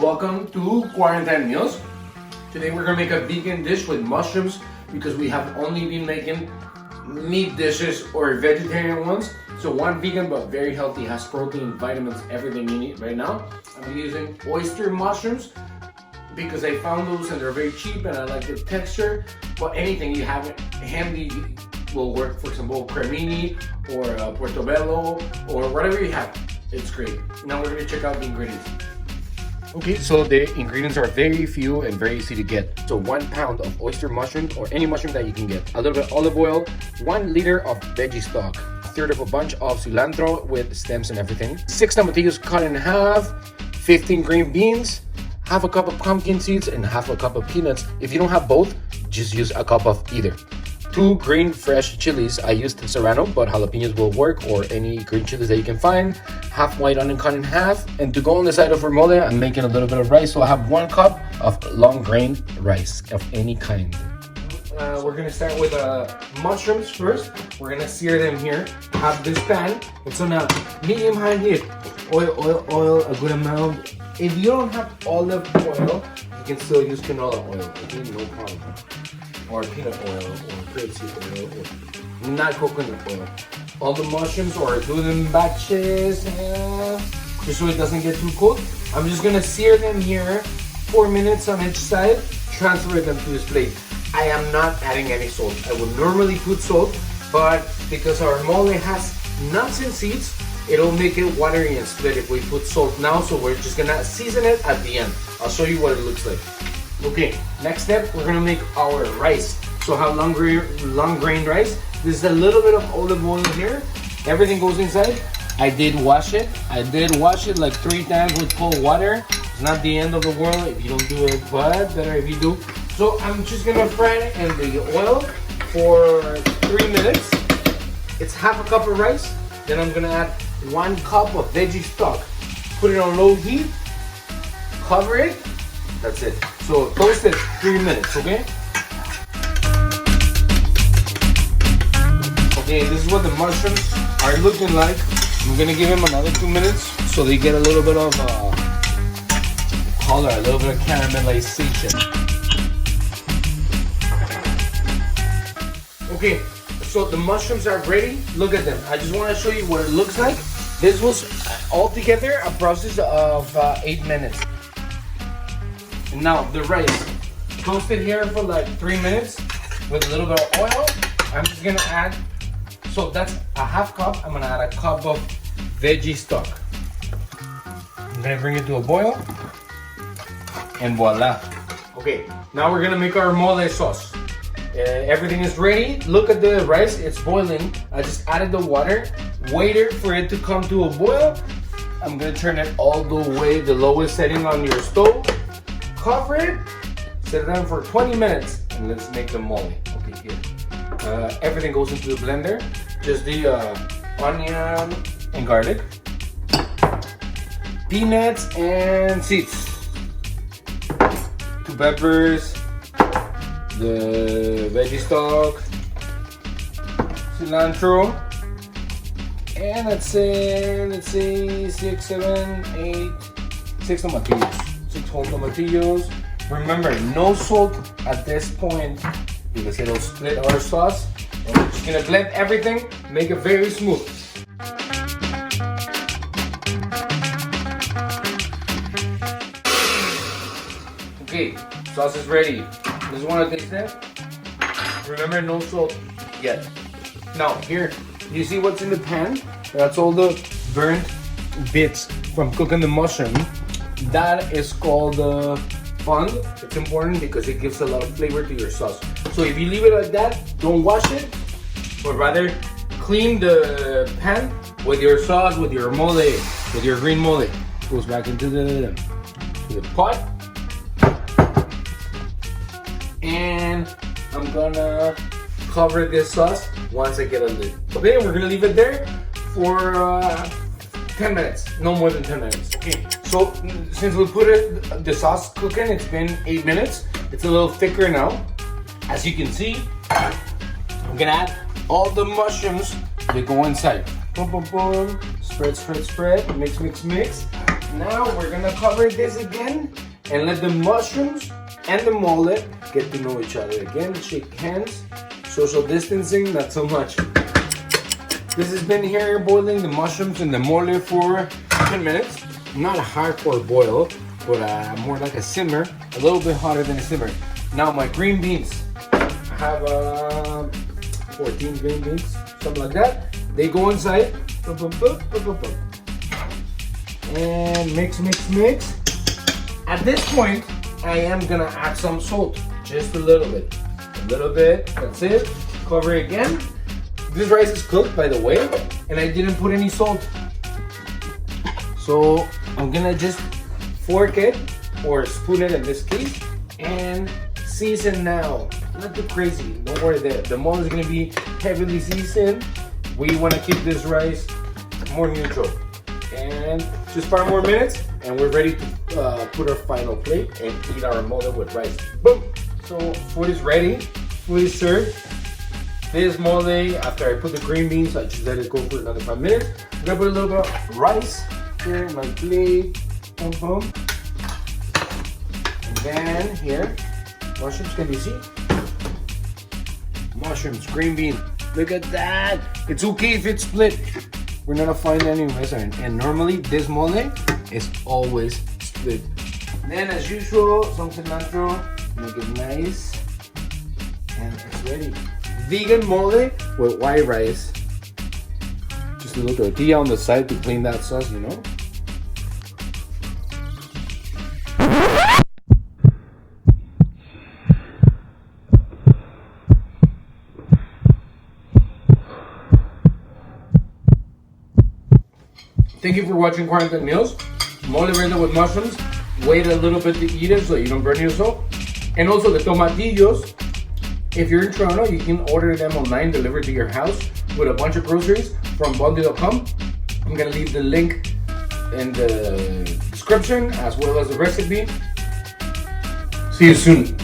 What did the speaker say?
Welcome to Quarantine Meals. Today we're gonna make a vegan dish with mushrooms because we have only been making meat dishes or vegetarian ones. So one vegan but very healthy, has protein, vitamins, everything you need right now. I'm using oyster mushrooms because I found those and they're very cheap and I like the texture. But anything you have handy will work. For example, cremini or portobello or whatever you have. It's great. Now we're gonna check out the ingredients. Okay, so the ingredients are very few and very easy to get. So 1 pound of oyster mushrooms or any mushroom that you can get. A little bit of olive oil, 1 liter of veggie stock, a third of a bunch of cilantro with stems and everything, 6 tomatillos cut in half, 15 green beans, half a cup of pumpkin seeds and half a cup of peanuts. If you don't have both, just use a cup of either. 2 green fresh chilies. I used serrano, but jalapenos will work, or any green chilies that you can find. Half white onion cut in half. And to go on the side of our mole, I'm making a little bit of rice. So I have 1 cup of long grain rice of any kind. We're gonna start with mushrooms first. We're gonna sear them here. Have this pan. It's on a medium high heat. Oil, a good amount. If you don't have olive oil, you can still use canola oil. Okay, no problem. Or peanut oil, or grapeseed oil, or not coconut oil. All the mushrooms, or do them in batches, just so it doesn't get too cold. I'm just gonna sear them here, 4 minutes on each side, transfer them to this plate. I am not adding any salt. I would normally put salt, but because our mole has nuts and seeds, it'll make it watery and split if we put salt now, so we're just gonna season it at the end. I'll show you what it looks like. Okay, next step, we're gonna make our rice. So I have long grain rice. This is a little bit of olive oil here. Everything goes inside. I did wash it like 3 times with cold water. It's not the end of the world if you don't do it, but better if you do. So I'm just gonna fry it in the oil for 3 minutes. It's half a cup of rice. Then I'm gonna add 1 cup of veggie stock. Put it on low heat, cover it. That's it. So toast it 3 minutes, okay? Okay, this is what the mushrooms are looking like. I'm gonna give them another 2 minutes so they get a little bit of color, a little bit of caramelization. Okay, so the mushrooms are ready. Look at them. I just want to show you what it looks like. This was altogether a process of 8 minutes. And now the rice, toast it here for like 3 minutes with a little bit of oil. I'm just gonna add, so that's a half cup. I'm gonna add a cup of veggie stock. I'm gonna bring it to a boil, and voila. Okay, now we're gonna make our mole sauce. Everything is ready. Look at the rice, it's boiling. I just added the water, waited for it to come to a boil. I'm gonna turn it all the way, the lowest setting on your stove. Cover it, set it down for 20 minutes, and let's make the mole. Okay, here. Everything goes into the blender. Just the onion and garlic, peanuts and seeds, 2 peppers, the veggie stock, cilantro, and let's say 6, 7, 8, 6 tomatillos. 6 whole tomatillos. Remember, no salt at this point because it'll split our sauce. And we're just gonna blend everything, make it very smooth. Okay, sauce is ready. Just wanna taste it. Remember, no salt yet. Now, here, you see what's in the pan? That's all the burnt bits from cooking the mushroom. That is called fond. It's important because it gives a lot of flavor to your sauce. So if you leave it like that, don't wash it, but rather clean the pan with your sauce, with your mole, with your green mole. Goes back into the pot. And I'm gonna cover this sauce once I get a lid. Okay, we're gonna leave it there for 10 minutes, no more than 10 minutes. Okay, so since we put the sauce cooking, it's been 8 minutes. It's a little thicker now. As you can see, I'm gonna add all the mushrooms that go inside. Boom, boom, boom. Spread, spread, spread. Mix, mix, mix. Now we're gonna cover this again and let the mushrooms and the mole get to know each other again. Shake hands. Social distancing, not so much. This has been here boiling the mushrooms and the mole for 10 minutes. Not a hardcore boil, but more like a simmer. A little bit hotter than a simmer. Now my green beans. I have 14 green beans, something like that. They go inside. And mix, mix, mix. At this point, I am gonna add some salt. Just a little bit. A little bit, that's it. Cover it again. This rice is cooked, by the way, and I didn't put any salt. So I'm gonna just fork it, or spoon it in this case, and season now. Not too crazy, don't worry, the mole is gonna be heavily seasoned. We wanna keep this rice more neutral. And just 5 more minutes, and we're ready to put our final plate and eat our mole with rice. Boom! So food is ready, food is served. This mole, after I put the green beans, I just let it go for another 5 minutes. I'm gonna put a little bit of rice here in my plate. Boom, boom. And then here, mushrooms, can you see? Mushrooms, green bean. Look at that. It's okay if it's split. We're not gonna find any restaurant. And normally this mole is always split. Then as usual, some cilantro, make it nice. And it's ready. Vegan mole with white rice. Just a little tortilla on the side to clean that sauce, you know. Thank you for watching Quarantine Meals. Mole verde with mushrooms. Wait a little bit to eat it so you don't burn yourself. And also the tomatillos. If you're in Toronto, you can order them online, delivered to your house with a bunch of groceries from Bondi.com. I'm gonna leave the link in the description as well as the recipe. See you soon.